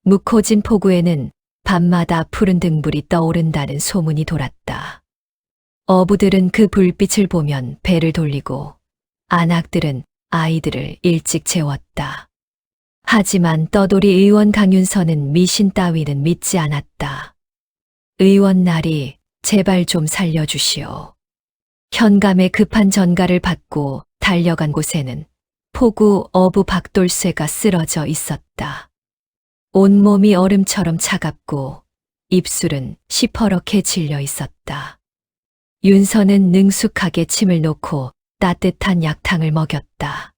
묵호진 포구에는 밤마다 푸른 등불이 떠오른다는 소문이 돌았다. 어부들은 그 불빛을 보면 배를 돌리고 안악들은 아이들을 일찍 재웠다. 하지만 떠돌이 의원 강윤서는 미신 따위는 믿지 않았다. 의원 나리, 제발 좀 살려주시오. 현감의 급한 전가를 받고 달려간 곳에는 포구 어부 박돌쇠가 쓰러져 있었다. 온몸이 얼음처럼 차갑고 입술은 시퍼렇게 질려 있었다. 윤서는 능숙하게 침을 놓고 따뜻한 약탕을 먹였다.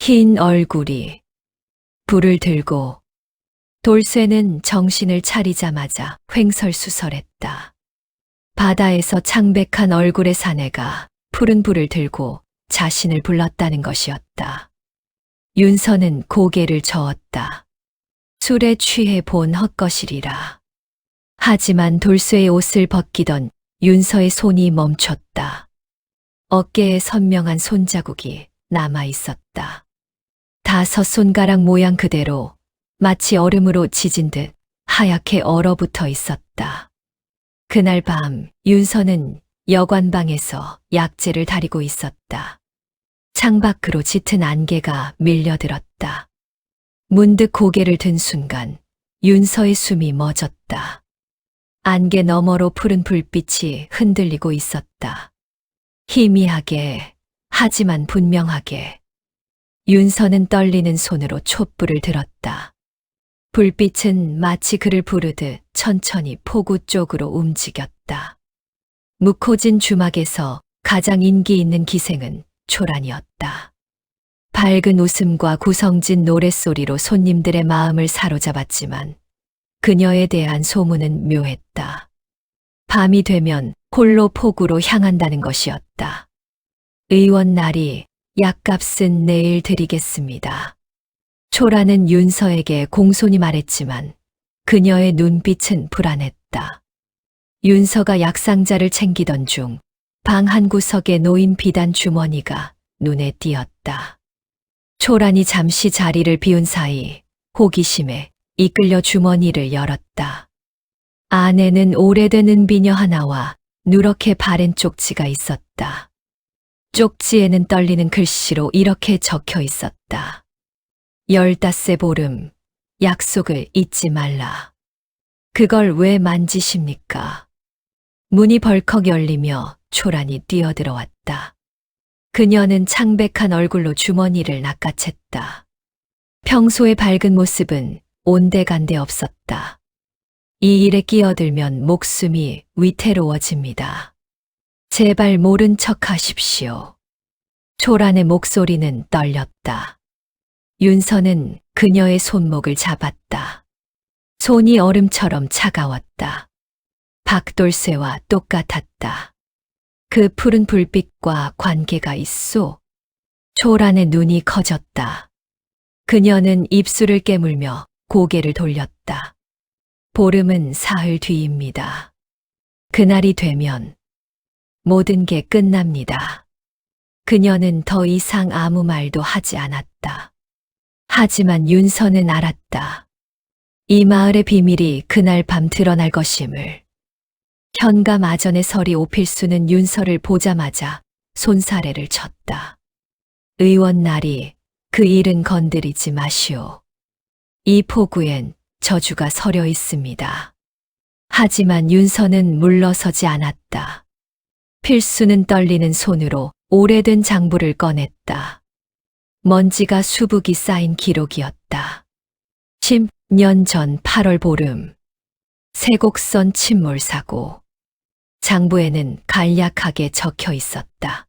흰 얼굴이 불을 들고 돌쇠는 정신을 차리자마자 횡설수설했다. 바다에서 창백한 얼굴의 사내가 푸른 불을 들고 자신을 불렀다는 것이었다. 윤서는 고개를 저었다. 술에 취해 본 헛것이리라. 하지만 돌쇠의 옷을 벗기던 윤서의 손이 멈췄다. 어깨에 선명한 손자국이 남아 있었다. 5 손가락 모양 그대로 마치 얼음으로 지진 듯 하얗게 얼어붙어 있었다. 그날 밤 윤서는 여관방에서 약재를 다리고 있었다. 창밖으로 짙은 안개가 밀려들었다. 문득 고개를 든 순간 윤서의 숨이 멎었다. 안개 너머로 푸른 불빛이 흔들리고 있었다. 희미하게, 하지만 분명하게. 윤서는 떨리는 손으로 촛불을 들었다. 불빛은 마치 그를 부르듯 천천히 포구 쪽으로 움직였다. 묵호진 주막에서 가장 인기 있는 기생은 초란이었다. 밝은 웃음과 구성진 노랫소리로 손님들의 마음을 사로잡았지만 그녀에 대한 소문은 묘했다. 밤이 되면 홀로 포구로 향한다는 것이었다. 의원 나리, 약값은 내일 드리겠습니다. 초라는 윤서에게 공손히 말했지만 그녀의 눈빛은 불안했다. 윤서가 약상자를 챙기던 중 방 한 구석에 놓인 비단 주머니가 눈에 띄었다. 초란이 잠시 자리를 비운 사이 호기심에 이끌려 주머니를 열었다. 안에는 오래된 은비녀 하나와 누렇게 바랜 쪽지가 있었다. 쪽지에는 떨리는 글씨로 이렇게 적혀 있었다. 15세 보름, 약속을 잊지 말라. 그걸 왜 만지십니까? 문이 벌컥 열리며 초란이 뛰어들어왔다. 그녀는 창백한 얼굴로 주머니를 낚아챘다. 평소의 밝은 모습은 온데간데 없었다. 이 일에 끼어들면 목숨이 위태로워집니다. 제발 모른 척 하십시오. 초란의 목소리는 떨렸다. 윤서는 그녀의 손목을 잡았다. 손이 얼음처럼 차가웠다. 박돌쇠와 똑같았다. 그 푸른 불빛과 관계가 있소. 초란의 눈이 커졌다. 그녀는 입술을 깨물며 고개를 돌렸다. 보름은 사흘 뒤입니다. 그날이 되면 모든 게 끝납니다. 그녀는 더 이상 아무 말도 하지 않았다. 하지만 윤서는 알았다. 이 마을의 비밀이 그날 밤 드러날 것임을. 현감 아전의 서리 오필수는 윤서를 보자마자 손사래를 쳤다. 의원 나리, 그 일은 건드리지 마시오. 이 포구엔 저주가 서려 있습니다. 하지만 윤서는 물러서지 않았다. 필수는 떨리는 손으로 오래된 장부를 꺼냈다. 먼지가 수북이 쌓인 기록이었다. 10년 전 8월 보름. 세곡선 침몰사고. 장부에는 간략하게 적혀 있었다.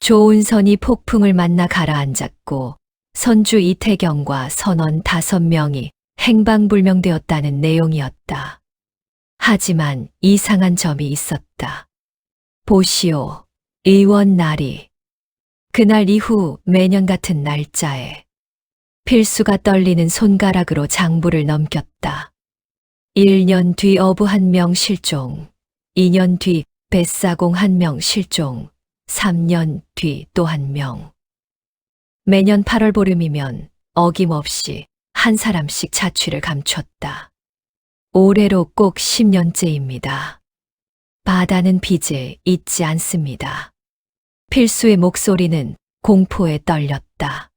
조은선이 폭풍을 만나 가라앉았고 선주 이태경과 선원 5명이 행방불명되었다는 내용이었다. 하지만 이상한 점이 있었다. 보시오, 의원 나리. 그날 이후 매년 같은 날짜에 필수가 떨리는 손가락으로 장부를 넘겼다. 1년 뒤 어부 1명 실종, 2년 뒤 뱃사공 1명 실종, 3년 뒤 또 1명. 매년 8월 보름이면 어김없이 한 사람씩 자취를 감췄다. 올해로 꼭 10년째입니다. 바다는 빚을 잊지 않습니다. 필수의 목소리는 공포에 떨렸다.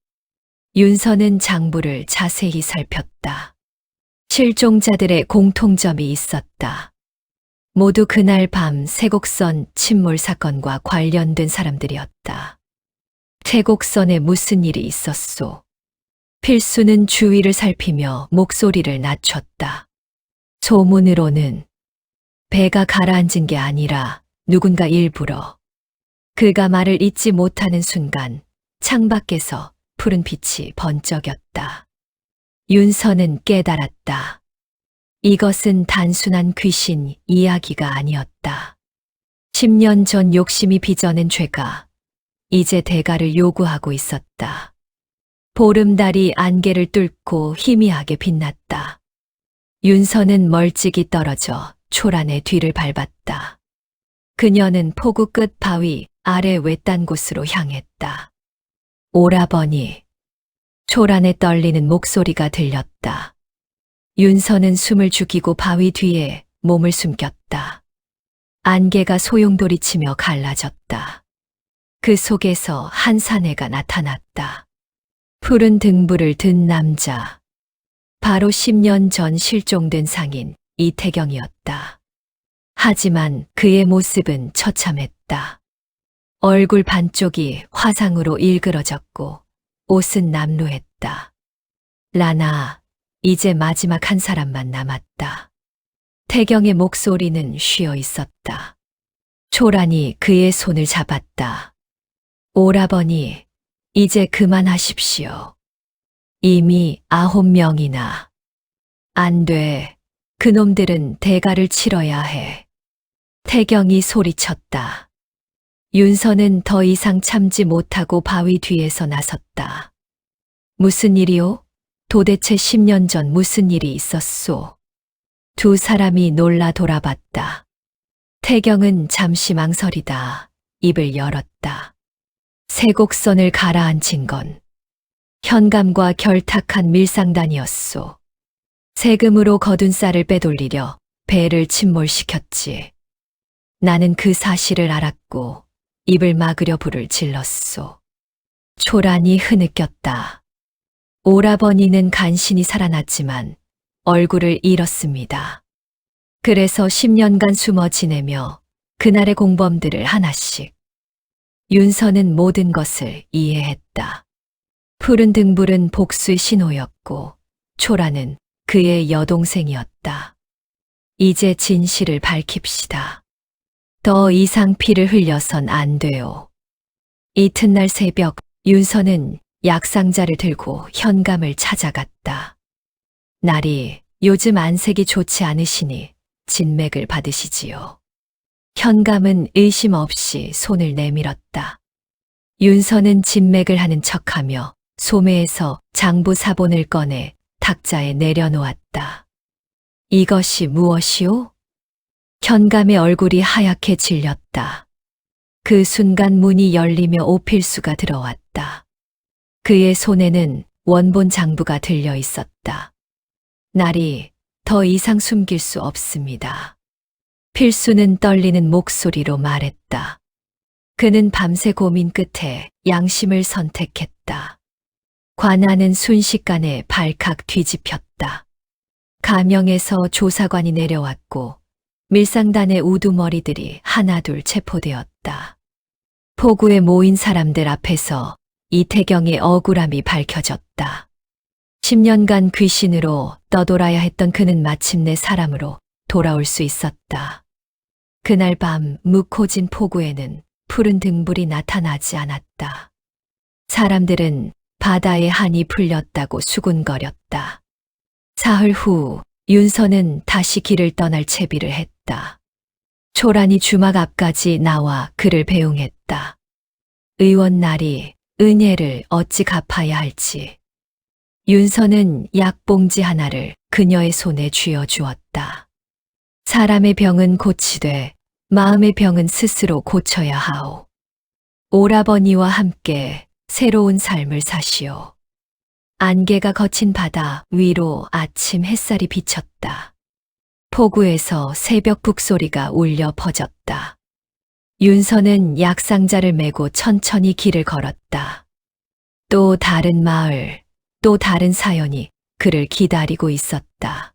윤서는 장부를 자세히 살폈다. 실종자들의 공통점이 있었다. 모두 그날 밤 세곡선 침몰 사건과 관련된 사람들이었다. 세곡선에 무슨 일이 있었소? 필수는 주위를 살피며 목소리를 낮췄다. 소문으로는 배가 가라앉은 게 아니라 누군가 일부러. 그가 말을 잇지 못하는 순간 창밖에서 푸른 빛이 번쩍였다. 윤서는 깨달았다. 이것은 단순한 귀신 이야기가 아니었다. 10년 전 욕심이 빚어낸 죄가 이제 대가를 요구하고 있었다. 보름달이 안개를 뚫고 희미하게 빛났다. 윤서는 멀찍이 떨어져 초란의 뒤를 밟았다. 그녀는 포구 끝 바위 아래 외딴 곳으로 향했다. 오라버니. 초란에 떨리는 목소리가 들렸다. 윤서는 숨을 죽이고 바위 뒤에 몸을 숨겼다. 안개가 소용돌이치며 갈라졌다. 그 속에서 한 사내가 나타났다. 푸른 등불을 든 남자. 바로 10년 전 실종된 상인 이태경이었다. 하지만 그의 모습은 처참했다. 얼굴 반쪽이 화상으로 일그러졌고 옷은 남루했다. 라나, 이제 마지막 한 사람만 남았다. 태경의 목소리는 쉬어 있었다. 초란이 그의 손을 잡았다. 오라버니, 이제 그만하십시오. 이미 9명이나. 안 돼. 그놈들은 대가를 치러야 해. 태경이 소리쳤다. 윤서는 더 이상 참지 못하고 바위 뒤에서 나섰다. 무슨 일이오? 도대체 10년 전 무슨 일이 있었소? 두 사람이 놀라 돌아봤다. 태경은 잠시 망설이다 입을 열었다. 세곡선을 가라앉힌 건 현감과 결탁한 밀상단이었소. 세금으로 거둔 쌀을 빼돌리려 배를 침몰시켰지. 나는 그 사실을 알았고 입을 막으려 불을 질렀소. 초란이 흐느꼈다. 오라버니는 간신히 살아났지만 얼굴을 잃었습니다. 그래서 10년간 숨어 지내며 그날의 공범들을 하나씩. 윤서는 모든 것을 이해했다. 푸른 등불은 복수의 신호였고 초라는 그의 여동생이었다. 이제 진실을 밝힙시다. 더 이상 피를 흘려선 안 돼요. 이튿날 새벽 윤서는 약상자를 들고 현감을 찾아갔다. 날이 요즘 안색이 좋지 않으시니 진맥을 받으시지요. 현감은 의심 없이 손을 내밀었다. 윤서는 진맥을 하는 척하며 소매에서 장부 사본을 꺼내 탁자에 내려놓았다. 이것이 무엇이오? 현감의 얼굴이 하얗게 질렸다. 그 순간 문이 열리며 오필수가 들어왔다. 그의 손에는 원본 장부가 들려 있었다. 날이 더 이상 숨길 수 없습니다. 필수는 떨리는 목소리로 말했다. 그는 밤새 고민 끝에 양심을 선택했다. 관아는 순식간에 발칵 뒤집혔다. 가명에서 조사관이 내려왔고 밀상단의 우두머리들이 하나둘 체포되었다. 포구에 모인 사람들 앞에서 이태경의 억울함이 밝혀졌다. 10년간 귀신으로 떠돌아야 했던 그는 마침내 사람으로 돌아올 수 있었다. 그날 밤 묵호진 포구에는 푸른 등불이 나타나지 않았다. 사람들은 바다의 한이 풀렸다고 수군거렸다. 사흘 후 윤서는 다시 길을 떠날 채비를 했다. 초란이 주막 앞까지 나와 그를 배웅했다. 의원 날이 은혜를 어찌 갚아야 할지. 윤서는 약봉지 하나를 그녀의 손에 쥐어주었다. 사람의 병은 고치되 마음의 병은 스스로 고쳐야 하오. 오라버니와 함께 새로운 삶을 사시오. 안개가 거친 바다 위로 아침 햇살이 비쳤다. 포구에서 새벽 북소리가 울려 퍼졌다. 윤서는 약상자를 메고 천천히 길을 걸었다. 또 다른 마을, 또 다른 사연이 그를 기다리고 있었다.